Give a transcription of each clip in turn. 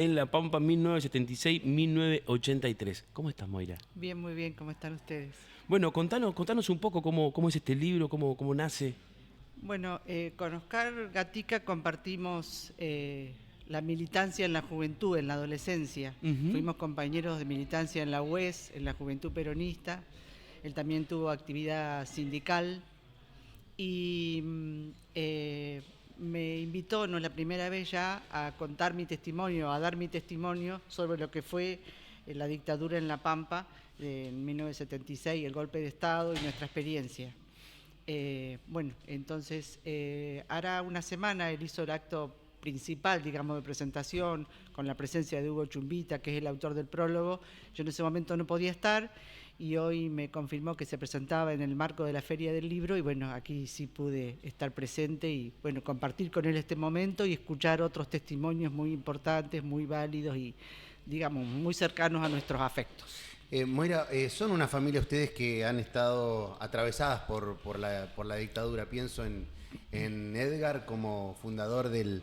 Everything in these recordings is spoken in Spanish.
En La Pampa, 1976-1983. ¿Cómo estás, Moira? Bien, muy bien, ¿cómo están ustedes? Bueno, contanos un poco cómo es este libro, cómo nace. Bueno, con Oscar Gatica compartimos la militancia en la juventud, en la adolescencia. Ujú. Fuimos compañeros de militancia en la UES, en la Juventud Peronista. Él también tuvo actividad sindical y me invitó, no es la primera vez ya, a contar mi testimonio, a dar mi testimonio sobre lo que fue la dictadura en La Pampa en 1976, el golpe de Estado y nuestra experiencia. Bueno, entonces hará una semana él hizo el acto principal, digamos, de presentación, con la presencia de Hugo Chumbita, que es el autor del prólogo. Yo en ese momento no podía estar y hoy me confirmó que se presentaba en el marco de la Feria del Libro y bueno, aquí sí pude estar presente y bueno, compartir con él este momento y escuchar otros testimonios muy importantes, muy válidos y digamos, muy cercanos a nuestros afectos. Moira, son una familia ustedes que han estado atravesadas por la dictadura. Pienso en Edgar como fundador del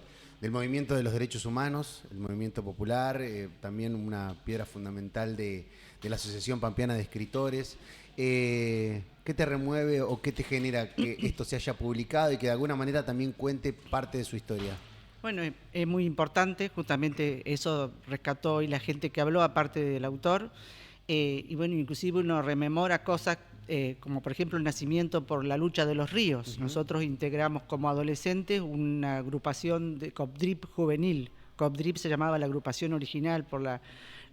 movimiento de los derechos humanos, el movimiento popular, también una piedra fundamental de la Asociación Pampeana de Escritores. ¿Qué te remueve o qué te genera que esto se haya publicado y que de alguna manera también cuente parte de su historia? Bueno, es muy importante, justamente eso rescató hoy la gente que habló, aparte del autor, y bueno, inclusive uno rememora cosas como por ejemplo el nacimiento por la lucha de los ríos. Nosotros integramos como adolescentes una agrupación de Copdrip juvenil. Copdrip se llamaba la agrupación original por la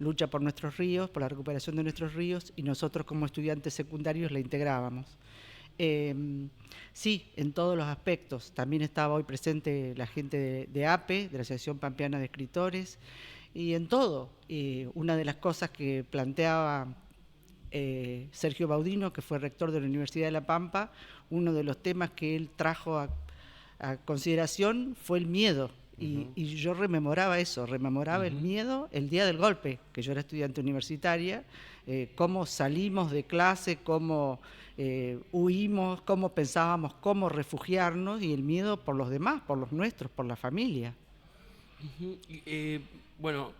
lucha por nuestros ríos, por la recuperación de nuestros ríos, y nosotros como estudiantes secundarios la integrábamos. Sí, en todos los aspectos. También estaba hoy presente la gente de APE, de la Asociación Pampeana de Escritores, y en todo. Una de las cosas que planteaba Sergio Baudino, que fue rector de la Universidad de La Pampa, uno de los temas que él trajo a consideración fue el miedo. Y yo rememoraba eso, rememoraba el miedo el día del golpe, que yo era estudiante universitaria, cómo salimos de clase, cómo huimos, cómo pensábamos cómo refugiarnos y el miedo por los demás, por los nuestros, por la familia. Ujú. Bueno,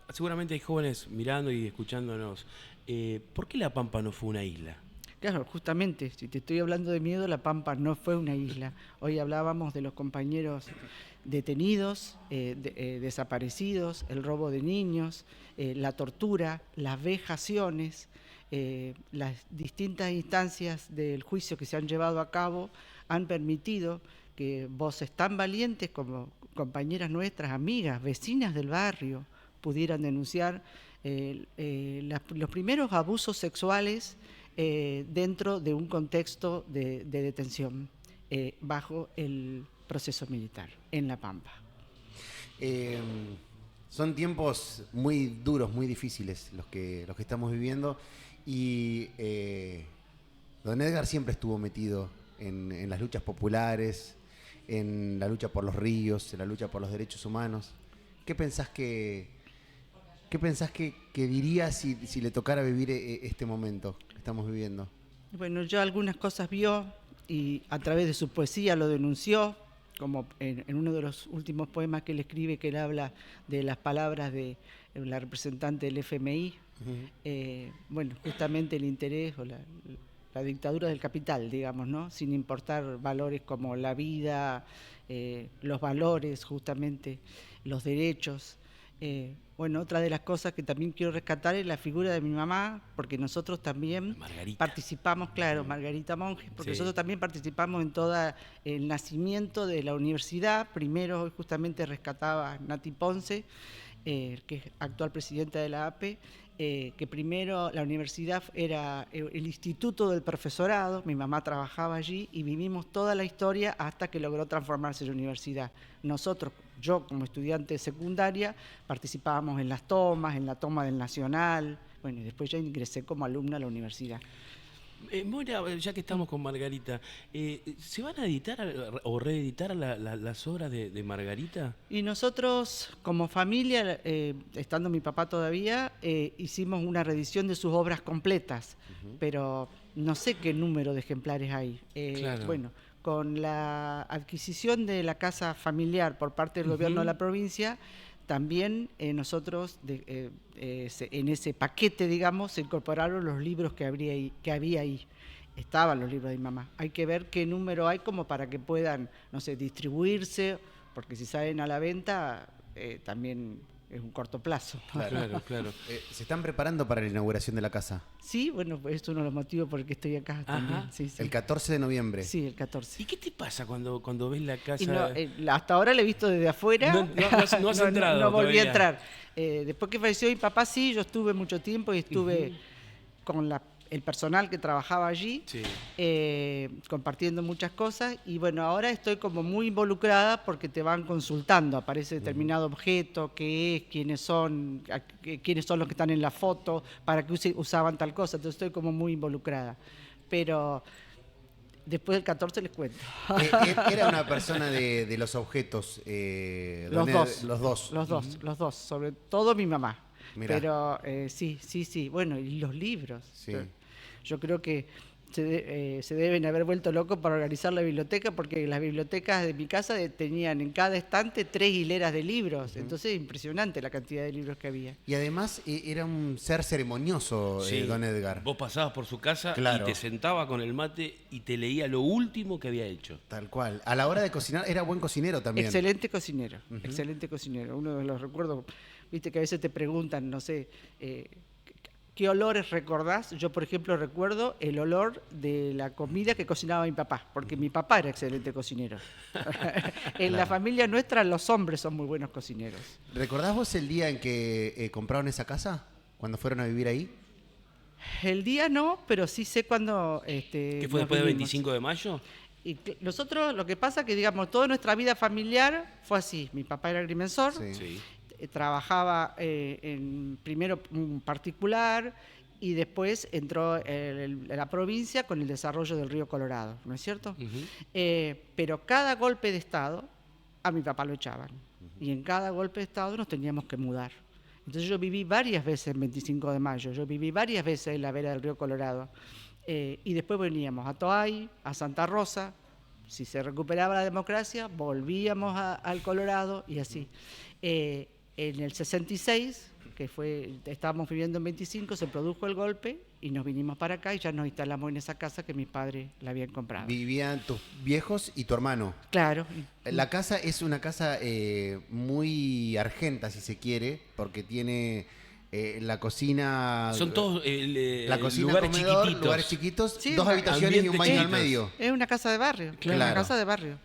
seguramente hay jóvenes mirando y escuchándonos. ¿Por qué La Pampa no fue una isla? Claro, justamente, si te estoy hablando de miedo, La Pampa no fue una isla. Hoy hablábamos de los compañeros detenidos, desaparecidos, el robo de niños, la tortura, las vejaciones, las distintas instancias del juicio que se han llevado a cabo han permitido que voces tan valientes como compañeras nuestras, amigas, vecinas del barrio, pudieran denunciar los primeros abusos sexuales dentro de un contexto de detención bajo el proceso militar en La Pampa. Eh, Son tiempos muy duros, muy difíciles los que estamos viviendo y don Edgar siempre estuvo metido en las luchas populares, en la lucha por los ríos, en la lucha por los derechos humanos. ¿Qué pensás que diría si le tocara vivir este momento que estamos viviendo? Bueno, yo algunas cosas vio y a través de su poesía lo denunció, como en uno de los últimos poemas que él escribe, que él habla de las palabras de la representante del FMI. Bueno, justamente el interés o la dictadura del capital, digamos, ¿no? Sin importar valores como la vida, los valores, justamente, los derechos. Bueno, otra de las cosas que también quiero rescatar es la figura de mi mamá, porque nosotros también Margarita. participamos, claro, Margarita Monge, porque Sí. nosotros también participamos en todo el nacimiento de la universidad. Primero, hoy justamente rescataba Nati Ponce, que es actual presidenta de la APE, que primero la universidad era el instituto del profesorado, mi mamá trabajaba allí y vivimos toda la historia hasta que logró transformarse en universidad. Nosotros, yo como estudiante de secundaria, participábamos en las tomas, en la toma del Nacional, bueno, y después ya ingresé como alumna a la universidad. Moira, ya que estamos con Margarita, ¿se van a editar o reeditar las obras de Margarita? Y nosotros, como familia, estando mi papá todavía, hicimos una reedición de sus obras completas, pero no sé qué número de ejemplares hay. Claro. Bueno, con la adquisición de la casa familiar por parte del gobierno de la provincia, también nosotros, en ese paquete, digamos, se incorporaron los libros que había ahí. Estaban los libros de mi mamá. Hay que ver qué número hay como para que puedan, no sé, distribuirse, porque si salen a la venta, también es un corto plazo. Claro, claro. ¿Se están preparando para la inauguración de la casa? Sí, bueno, es uno de los motivos por el que estoy acá también. Sí, sí. El 14 de noviembre. Sí, el 14. ¿Y qué te pasa cuando ves la casa? Y hasta ahora la he visto desde afuera. No has entrado no volví a todavía. entrar. Después que falleció mi papá, sí, yo estuve mucho tiempo y estuve con el personal que trabajaba allí, Sí. compartiendo muchas cosas. Y bueno, ahora estoy como muy involucrada porque te van consultando. Aparece determinado objeto, qué es, quiénes son los que están en la foto, para qué usaban tal cosa. Entonces estoy como muy involucrada. Pero después del 14 les cuento. Era una persona de los objetos. Los dos. Los dos. Los dos, sobre todo mi mamá. Mirá. Pero sí. Bueno, y los libros. Sí. Yo creo que se deben haber vuelto locos para organizar la biblioteca, porque las bibliotecas de mi casa tenían en cada estante 3 hileras de libros. Entonces, impresionante la cantidad de libros que había. Y además era un ser ceremonioso, Sí. don Edgar. Vos pasabas por su casa Claro. y te sentaba con el mate y te leía lo último que había hecho. Tal cual. A la hora de cocinar, era buen cocinero también. Excelente cocinero, excelente cocinero. Uno de los recuerdos, viste que a veces te preguntan, no sé, ¿qué olores recordás? Yo, por ejemplo, recuerdo el olor de la comida que cocinaba mi papá, porque mi papá era excelente cocinero. En la familia nuestra los hombres son muy buenos cocineros. ¿Recordás vos el día en que compraron esa casa? ¿Cuando fueron a vivir ahí? El día no, pero sí sé cuándo... ¿Qué fue después del 25 de mayo? Y nosotros, lo que pasa es que, digamos, toda nuestra vida familiar fue así. Mi papá era agrimensor. Sí. Sí. Trabajaba primero en particular y después entró en la provincia con el desarrollo del río Colorado, ¿no es cierto? Pero cada golpe de Estado a mi papá lo echaban y en cada golpe de Estado nos teníamos que mudar. Entonces yo viví varias veces en 25 de mayo, yo viví varias veces en la vera del río Colorado y después veníamos a Toay, a Santa Rosa. Si se recuperaba la democracia, volvíamos al Colorado y así. En el 66, estábamos viviendo en 25, se produjo el golpe y nos vinimos para acá y ya nos instalamos en esa casa que mis padres la habían comprado. Vivían tus viejos y tu hermano. Claro. La casa es una casa muy argenta, si se quiere, porque tiene la cocina... Son todos la cocina, lugares comedor, chiquititos. lugares chiquitos, Sí, 2 habitaciones y un ambientes baño al chiquitos. medio. Es una casa de barrio. Claro. Una casa de barrio.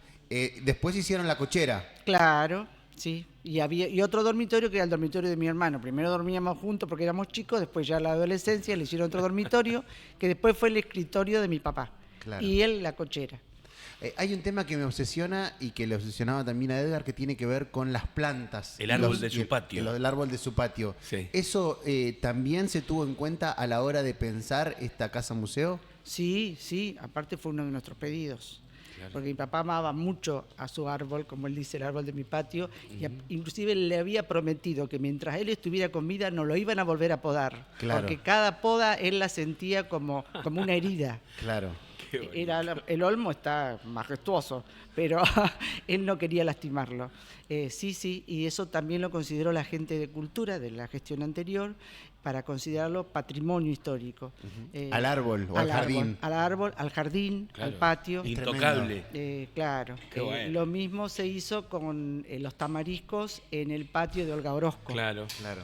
Después hicieron la cochera. Claro, sí. Y otro dormitorio que era el dormitorio de mi hermano. Primero dormíamos juntos porque éramos chicos, después ya en la adolescencia le hicieron otro dormitorio, que después fue el escritorio de mi papá. Claro. Y él la cochera. Hay un tema que me obsesiona y que le obsesionaba también a Edgar, que tiene que ver con las plantas. El árbol de su patio. El árbol de su patio. Sí. ¿Eso también se tuvo en cuenta a la hora de pensar esta casa museo? Sí, aparte fue uno de nuestros pedidos. Claro. Porque mi papá amaba mucho a su árbol, como él dice, el árbol de mi patio, y inclusive le había prometido que mientras él estuviera con vida no lo iban a volver a podar, Claro. porque cada poda él la sentía como una herida. Claro. Qué bonito. El olmo está majestuoso, pero él no quería lastimarlo. Sí, y eso también lo consideró la gente de cultura de la gestión anterior para considerarlo patrimonio histórico. Al árbol o al jardín. Al árbol, al jardín, Claro. al patio. Intocable. Claro. Qué bueno. Lo mismo se hizo con los tamariscos en el patio de Olga Orozco. Claro. Claro.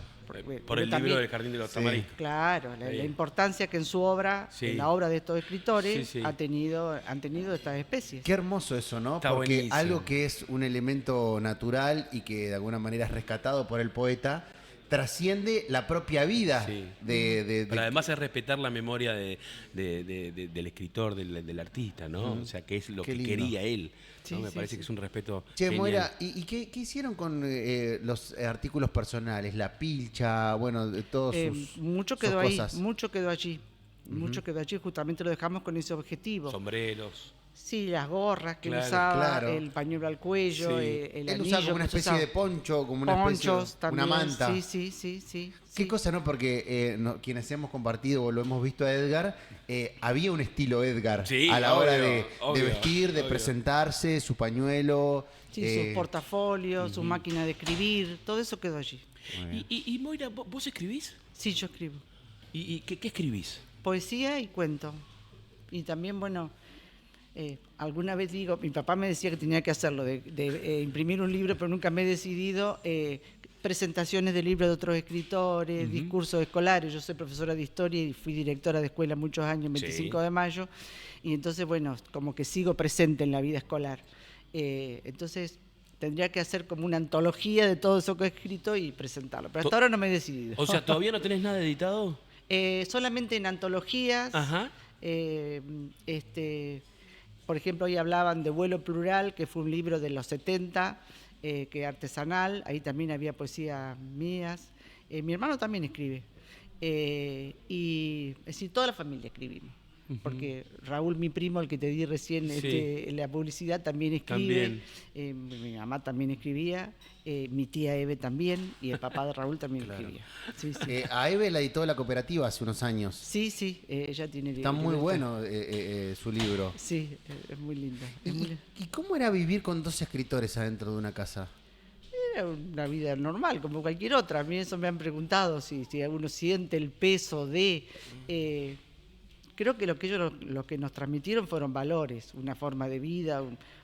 Por el también- libro del Jardín de los Sí. Tamariscos. Claro, Está la bien. importancia que en su obra, Sí. en la obra de estos escritores, Sí. han tenido estas especies. Qué hermoso eso, ¿no? Está Porque buenísimo. algo que es un elemento natural y que de alguna manera es rescatado por el poeta, trasciende la propia vida Sí. de Pero además es respetar la memoria del escritor, del artista, ¿no? O sea, que es lo Qué que lindo. quería él. ¿no? Sí, Me sí, parece sí. que es un respeto Che, genial. Moira, ¿y qué hicieron con los artículos personales? La pilcha, bueno, de todos Mucho sus quedó ahí, cosas. mucho quedó allí. Mucho quedó allí, justamente lo dejamos con ese objetivo. Sombreros. Sí, las gorras que Claro, usaba, claro. el pañuelo al cuello, Sí. el Él anillo. usaba como una que se especie usaba. de poncho, como una especie Ponchos de también. una manta. Sí. Qué cosa, ¿no? Porque quienes hemos compartido o lo hemos visto a Edgar, había un estilo Edgar Sí, a la hora obvio, de obvio, vestir, de obvio. presentarse, su pañuelo. Sí, sus portafolios, su máquina de escribir, todo eso quedó allí. Y Moira, ¿vos escribís? Sí, yo escribo. ¿Y qué escribís? Poesía y cuento. Y también, bueno, alguna vez digo, mi papá me decía que tenía que hacerlo, de imprimir un libro, pero nunca me he decidido. Presentaciones de libros de otros escritores, discursos escolares. Yo soy profesora de historia y fui directora de escuela muchos años, 25 de mayo, y entonces, bueno, como que sigo presente en la vida escolar. Entonces, tendría que hacer como una antología de todo eso que he escrito y presentarlo. Pero hasta ahora no me he decidido. O sea, ¿todavía no tenés nada editado? Solamente en antologías. Ajá. Por ejemplo, hoy hablaban de Vuelo Plural, que fue un libro de los 70, que artesanal, ahí también había poesías mías. Mi hermano también escribe. Y es decir, toda la familia escribimos. Porque Raúl, mi primo, el que te di recién en la publicidad, también escribe. Mi mamá también escribía, mi tía Eve también, y el papá de Raúl también escribía. Sí. A Eve la editó la cooperativa hace unos años. Sí, ella tiene... Está muy bueno su libro. Sí, es muy lindo. ¿Y cómo era vivir con dos escritores adentro de una casa? Era una vida normal, como cualquier otra. A mí eso me han preguntado, si uno siente el peso de... creo que lo que nos transmitieron fueron valores, una forma de vida,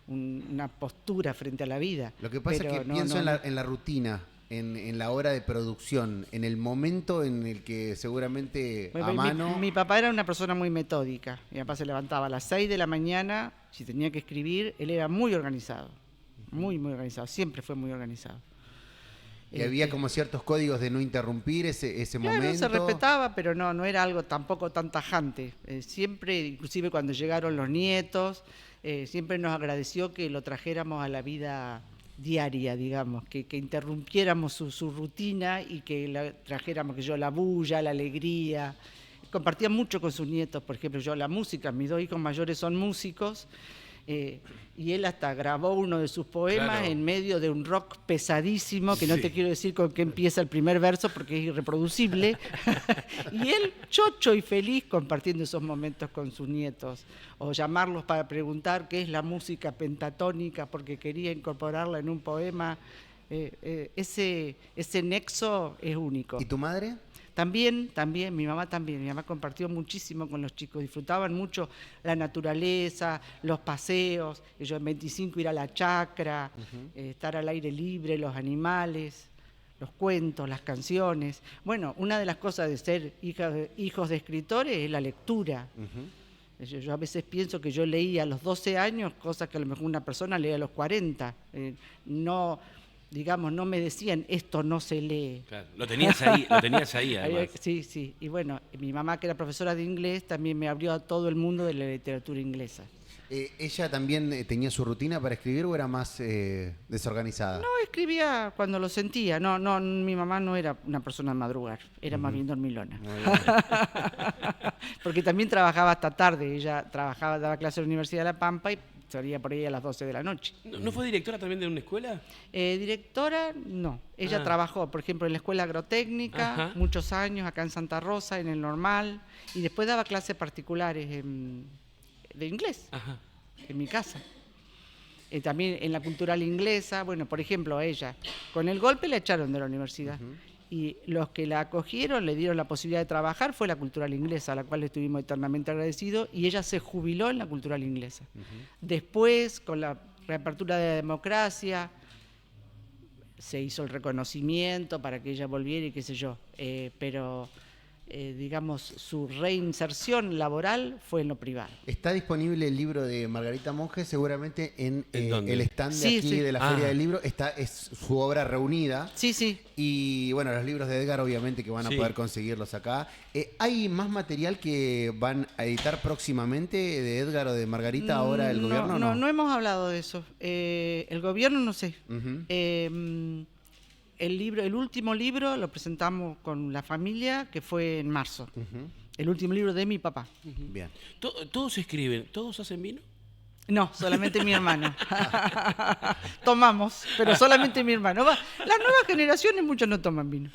una postura frente a la vida. Lo que pasa es que pienso en la rutina, en la hora de producción, en el momento en el que seguramente a mano... Mi papá era una persona muy metódica. Mi papá se levantaba a las 6 de la mañana, si tenía que escribir, él era muy organizado, muy organizado, siempre fue muy organizado. Y había como ciertos códigos de no interrumpir ese momento. Se respetaba, pero no era algo tampoco tan tajante. Siempre, inclusive cuando llegaron los nietos, siempre nos agradeció que lo trajéramos a la vida diaria, digamos, que interrumpiéramos su rutina y que la trajéramos, que yo la bulla, la alegría. Compartía mucho con sus nietos, por ejemplo, yo la música, mis dos hijos mayores son músicos. Y él hasta grabó uno de sus poemas en medio de un rock pesadísimo, que no te quiero decir con qué empieza el primer verso porque es irreproducible. Y él, chocho y feliz, compartiendo esos momentos con sus nietos. O llamarlos para preguntar qué es la música pentatónica porque quería incorporarla en un poema. Ese nexo es único. ¿Y tu madre? También, mi mamá también. Mi mamá compartió muchísimo con los chicos, disfrutaban mucho la naturaleza, los paseos, ellos en 25 ir a la chacra, estar al aire libre, los animales, los cuentos, las canciones. Bueno, una de las cosas de ser hijos de escritores es la lectura. Yo a veces pienso que yo leía a los 12 años cosas que a lo mejor una persona lee a los 40. Digamos, no me decían, esto no se lee. Claro, lo tenías ahí además. Sí. Y bueno, mi mamá, que era profesora de inglés, también me abrió a todo el mundo de la literatura inglesa. ¿Ella también tenía su rutina para escribir o era más desorganizada? No, escribía cuando lo sentía. No, mi mamá no era una persona de madrugar, era más bien dormilona. Porque también trabajaba hasta tarde. Ella daba clases en la Universidad de La Pampa y salía por ahí a las 12 de la noche. ¿No fue directora también de una escuela? Directora, no. Ella trabajó, por ejemplo, en la Escuela Agrotécnica, muchos años, acá en Santa Rosa, en el Normal, y después daba clases particulares de inglés, en mi casa. También en la Cultural Inglesa, bueno, por ejemplo, a ella, con el golpe la echaron de la universidad. Y los que la acogieron, le dieron la posibilidad de trabajar, fue la Cultural Inglesa, a la cual le estuvimos eternamente agradecidos, y ella se jubiló en la Cultural Inglesa. Después, con la reapertura de la democracia, se hizo el reconocimiento para que ella volviera y qué sé yo, pero digamos, su reinserción laboral fue en lo privado. Está disponible el libro de Margarita Monge, seguramente en el stand de aquí de la Feria del Libro. Es su obra reunida. Sí. Y bueno, los libros de Edgar obviamente que van a poder conseguirlos acá. ¿Hay más material que van a editar próximamente de Edgar o de Margarita ahora el gobierno? No hemos hablado de eso. El gobierno no sé. El último libro lo presentamos con la familia, que fue en marzo. El último libro de mi papá. Bien. ¿Todos escriben? ¿Todos hacen vino? No, solamente mi hermano. Tomamos, pero solamente mi hermano. Las nuevas generaciones muchos no toman vino.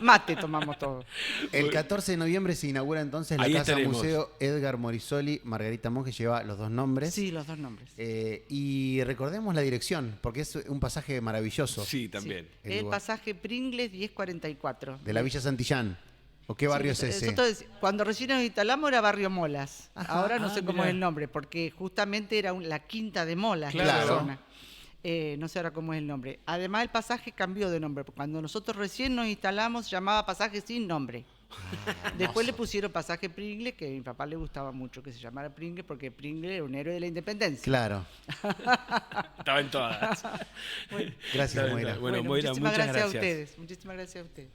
Mate tomamos todos. El 14 de noviembre se inaugura entonces la Ahí Casa estaremos. Museo Edgar Morisoli, Margarita Monge, lleva los dos nombres. Sí, los dos nombres. Y recordemos la dirección, porque es un pasaje maravilloso. Sí, también. Sí. El El lugar. pasaje Pringles 1044. De la Villa Santillán. ¿O qué barrio Sí, es ese? nosotros, cuando recién nos instalamos era Barrio Molas. Ajá, Ahora no sé cómo mirá. es el nombre, porque justamente era la quinta de Molas, Claro. la zona. No sé ahora cómo es el nombre. Además, el pasaje cambió de nombre. Cuando nosotros recién nos instalamos, se llamaba pasaje sin nombre. Después le pusieron pasaje Pringles, que a mi papá le gustaba mucho que se llamara Pringles, porque Pringles era un héroe de la independencia. Claro. Estaba en todas. Gracias, Moira. Bueno, Moira, muchísimas muchas gracias a gracias. ustedes. Muchísimas gracias a ustedes.